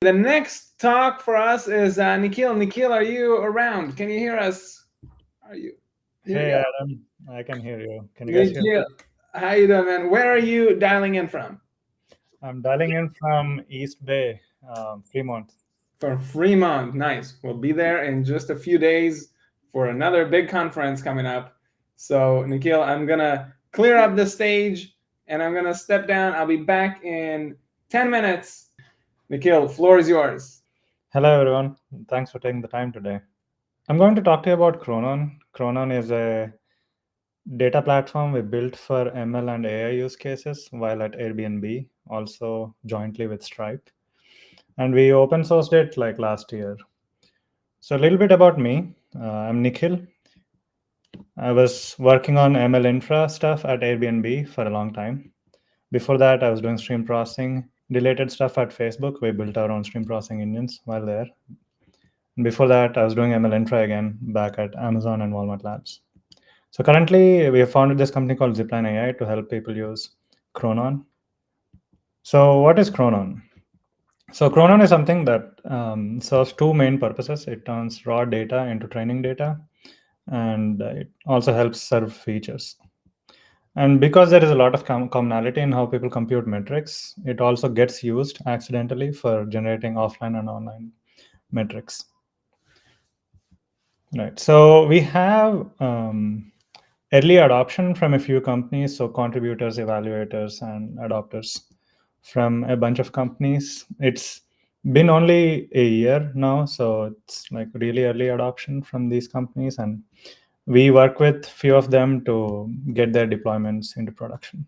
The next talk for us is Nikhil. Nikhil, are you around? Can you hear us? Are you? Here we Hey go. Adam, I can hear you. Can you guys hear me? Nikhil, how you doing, man? Where are you dialing in from? I'm dialing in from East Bay, Fremont. From Fremont. Nice. We'll be there in just a few days for another big conference coming up. So, Nikhil, I'm gonna clear up the stage and I'm gonna step down. I'll be back in 10 minutes. Nikhil, floor is yours. Hello everyone. Thanks for taking the time today. I'm going to talk to you about Chronon. Chronon is a data platform we built for ML and AI use cases while at Airbnb, also jointly with Stripe. And we open sourced it like last year. So a little bit about me. I'm Nikhil. I was working on ML infra stuff at Airbnb for a long time. Before that, I was doing stream processing related stuff at Facebook. We built our own stream processing engines while there. And before that, I was doing ML infra again back at Amazon and Walmart Labs. So currently, we have founded this company called Zipline AI to help people use Chronon. So what is Chronon? So Chronon is something that serves two main purposes. It turns raw data into training data, and it also helps serve features. And because there is a lot of commonality in how people compute metrics, it also gets used accidentally for generating offline and online metrics. Right. So we have early adoption from a few companies, so contributors, evaluators, and adopters from a bunch of companies. It's been only a year now, so it's like really early adoption from these companies, and we work with few of them to get their deployments into production.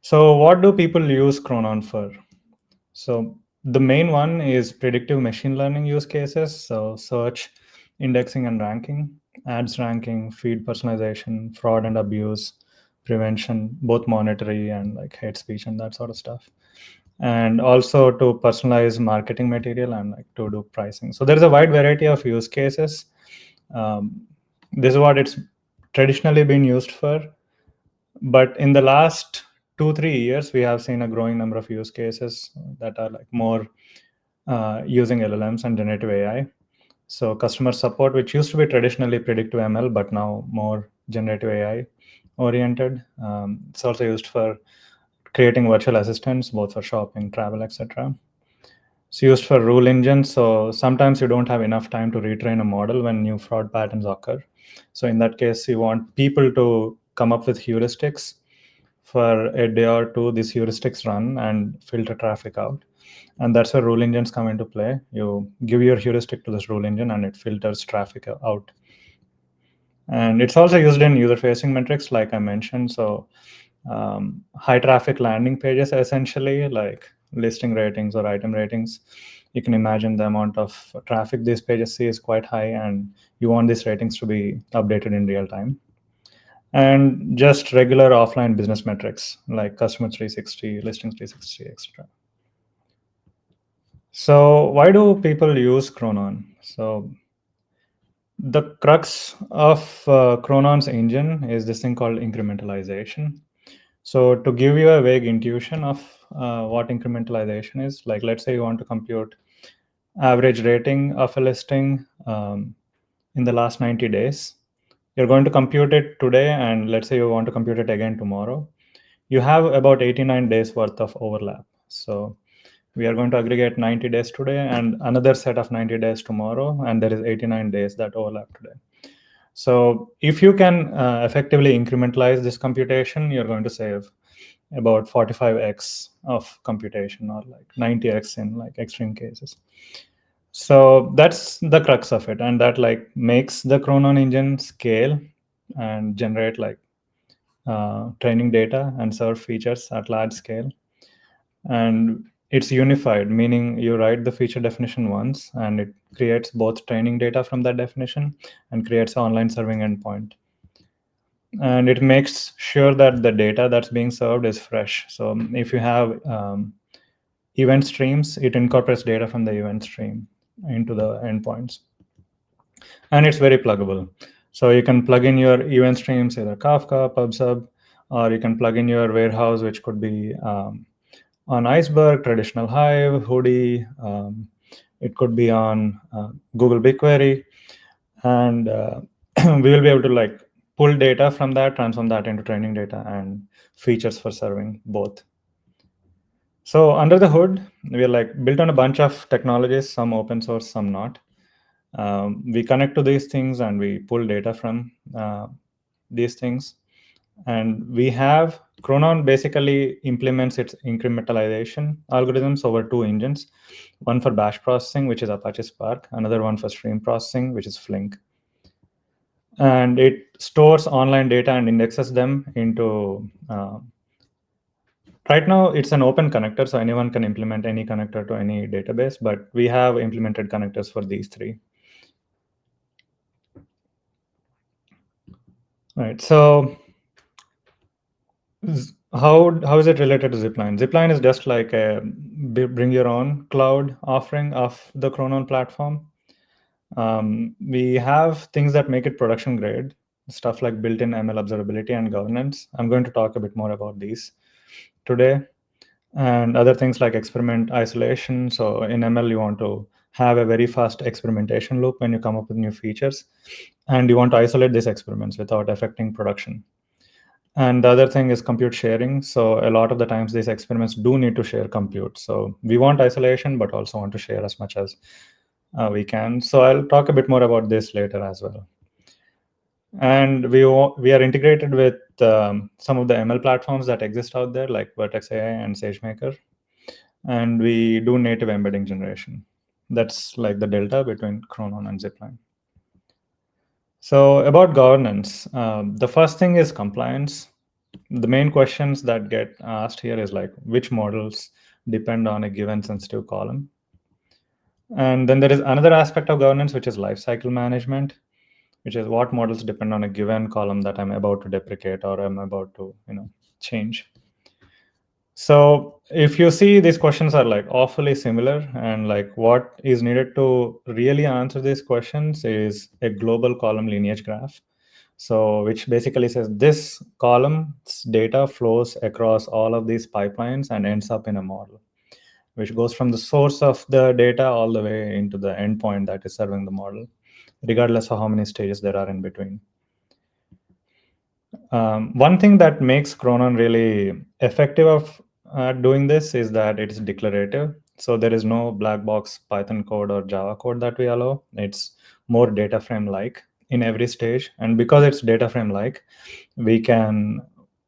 So what do people use Chronon for? So the main one is predictive machine learning use cases. So search, indexing and ranking, ads ranking, feed personalization, fraud and abuse, prevention, both monetary and like hate speech and that sort of stuff. And also to personalize marketing material and like to do pricing. So there's a wide variety of use cases. Um, this is what it's traditionally been used for. But in the last 2 3 years, we have seen a growing number of use cases that are like more using LLMs and generative AI. So customer support, which used to be traditionally predictive ML, but now more generative AI oriented. It's also used for creating virtual assistants, both for shopping, travel, etc. It's used for rule engines. So sometimes you don't have enough time to retrain a model when new fraud patterns occur. So in that case, you want people to come up with heuristics. For a day or two, these heuristics run and filter traffic out. And that's where rule engines come into play. You give your heuristic to this rule engine and it filters traffic out. And it's also used in user facing metrics, like I mentioned. So high traffic landing pages, essentially like listing ratings or item ratings, you can imagine the amount of traffic these pages see is quite high, and you want these ratings to be updated in real time. And just regular offline business metrics like customer 360, listings 360, etc. So why do people use Chronon? So the crux of Chronon's engine is this thing called incrementalization. So to give you a vague intuition of what incrementalization is, like let's say you want to compute average rating of a listing in the last 90 days. You're going to compute it today, and let's say you want to compute it again tomorrow. You have about 89 days worth of overlap. So we are going to aggregate 90 days today and another set of 90 days tomorrow, and there is 89 days that overlap today. So if you can effectively incrementalize this computation, you're going to save about 45x of computation, or like 90x in like extreme cases. So that's the crux of it, and that like makes the Chronon engine scale and generate like training data and serve features at large scale. And it's unified, meaning you write the feature definition once and it creates both training data from that definition and creates an online serving endpoint. And it makes sure that the data that's being served is fresh. So if you have event streams, it incorporates data from the event stream into the endpoints. And it's very pluggable. So you can plug in your event streams, either Kafka, PubSub, or you can plug in your warehouse, which could be on Iceberg, traditional Hive, Hoodie. It could be on Google BigQuery, and we will be able to like pull data from that, transform that into training data and features for serving both. So under the hood, we are like built on a bunch of technologies, some open source, some not. We connect to these things and we pull data from these things. And we have Chronon basically implements its incrementalization algorithms over two engines, one for batch processing, which is Apache Spark, another one for stream processing, which is Flink. And it stores online data and indexes them into right now it's an open connector, so anyone can implement any connector to any database, but we have implemented connectors for these three. Right. So how is it related to Zipline? Zipline is just like a bring your own cloud offering of the Chronon platform. We have things that make it production grade, stuff like built-in ML observability and governance. I'm going to talk a bit more about these today, and other things like experiment isolation. So in ML, you want to have a very fast experimentation loop when you come up with new features, and you want to isolate these experiments without affecting production. And the other thing is compute sharing. So a lot of the times these experiments do need to share compute. So we want isolation, but also want to share as much as we can. So I'll talk a bit more about this later as well. And we are integrated with some of the ML platforms that exist out there, like Vertex AI and SageMaker. And we do native embedding generation. That's like the delta between Chronon and Zipline. So about governance, the first thing is compliance. The main questions that get asked here is like which models depend on a given sensitive column. And then there is another aspect of governance, which is lifecycle management, which is what models depend on a given column that I'm about to deprecate or I'm about to, change. So if you see, these questions are like awfully similar, and like what is needed to really answer these questions is a global column lineage graph. So which basically says this column's data flows across all of these pipelines and ends up in a model, which goes from the source of the data all the way into the endpoint that is serving the model, regardless of how many stages there are in between. One thing that makes Chronon really effective of doing this is that it's declarative. So there is no black box Python code or Java code that we allow. It's more data frame like in every stage. And because it's data frame like, we can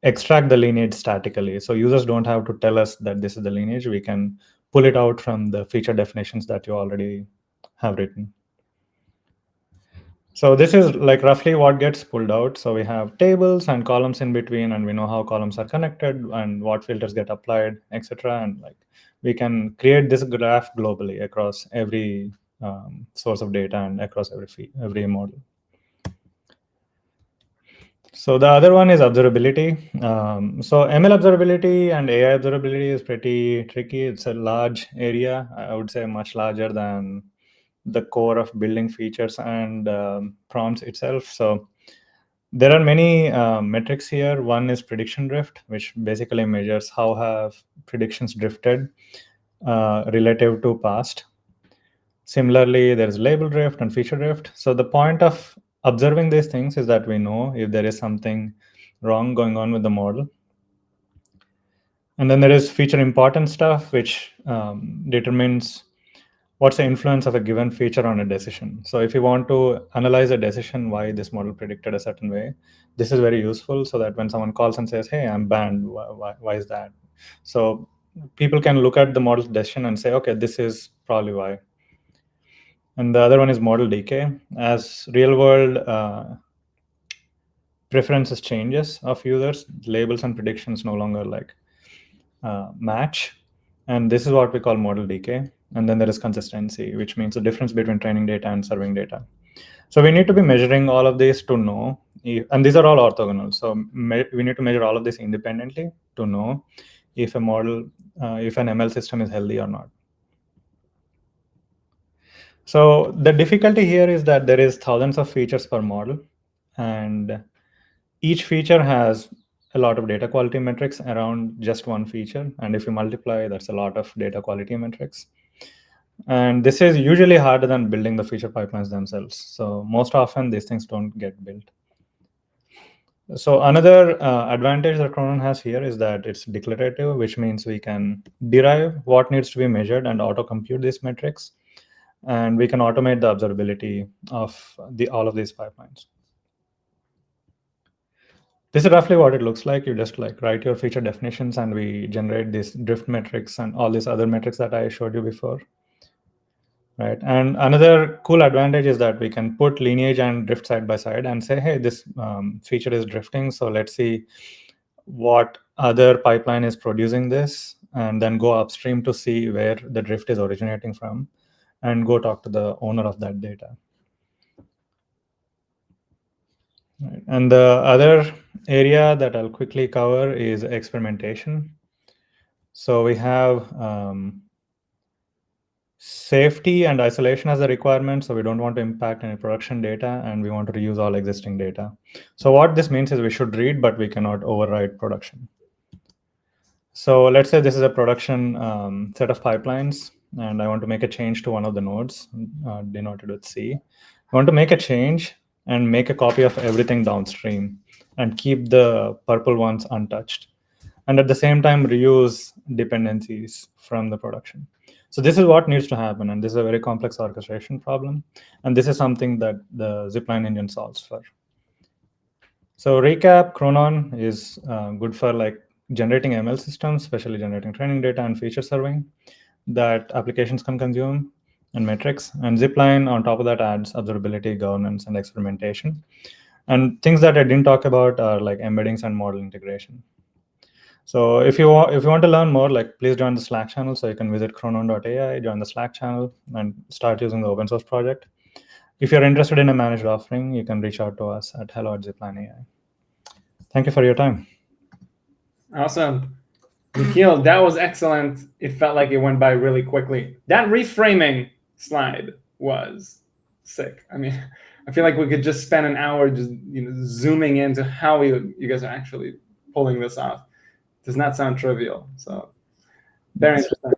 extract the lineage statically. So users don't have to tell us that this is the lineage. We can pull it out from the feature definitions that you already have written. So this is like roughly what gets pulled out. So we have tables and columns in between, and we know how columns are connected and what filters get applied, etc. And like we can create this graph globally across every source of data and across every model. So the other one is observability. So ML observability and AI observability is pretty tricky. It's a large area. I would say much larger than the core of building features and prompts itself. So there are many metrics here. One is prediction drift, which basically measures how have predictions drifted relative to past. Similarly, there is label drift and feature drift. So the point of observing these things is that we know if there is something wrong going on with the model. And then there is feature important stuff, which determines what's the influence of a given feature on a decision. So if you want to analyze a decision, why this model predicted a certain way, this is very useful so that when someone calls and says, hey, I'm banned, why is that? So people can look at the model's decision and say, okay, this is probably why. And the other one is model decay. As real world preferences changes of users, labels and predictions no longer like match. And this is what we call model decay. And then there is consistency, which means the difference between training data and serving data. So we need to be measuring all of this to know, and these are all orthogonal. So we need to measure all of this independently to know if a model, if an ML system is healthy or not. So the difficulty here is that there is thousands of features per model, and each feature has a lot of data quality metrics around just one feature. And if you multiply, that's a lot of data quality metrics. And this is usually harder than building the feature pipelines themselves. So most often these things don't get built. So another advantage that Cronon has here is that it's declarative, which means we can derive what needs to be measured and auto compute these metrics. And we can automate the observability of all of these pipelines. This is roughly what it looks like. You just like write your feature definitions and we generate these drift metrics and all these other metrics that I showed you before. Right. And another cool advantage is that we can put lineage and drift side by side and say, hey, this feature is drifting. So let's see what other pipeline is producing this, and then go upstream to see where the drift is originating from and go talk to the owner of that data. Right. And the other area that I'll quickly cover is experimentation. So we have safety and isolation as a requirement. So we don't want to impact any production data and we want to reuse all existing data. So what this means is we should read, but we cannot override production. So let's say this is a production set of pipelines and I want to make a change to one of the nodes denoted with C. I want to make a change and make a copy of everything downstream and keep the purple ones untouched. And at the same time, reuse dependencies from the production. So this is what needs to happen. And this is a very complex orchestration problem. And this is something that the Zipline engine solves for. So recap, Chronon is good for like generating ML systems, especially generating training data and feature serving that applications can consume and metrics. And Zipline on top of that adds observability, governance, and experimentation. And things that I didn't talk about are like embeddings and model integration. So if you want to learn more, like please join the Slack channel. So you can visit chronon.ai, join the Slack channel, and start using the open source project. If you're interested in a managed offering, you can reach out to us at hello@zipline.ai. Thank you for your time. Awesome. Nikhil, that was excellent. It felt like it went by really quickly. That reframing slide was sick. I mean, I feel like we could just spend an hour just zooming into how you guys are actually pulling this off. Does not sound trivial. So very interesting.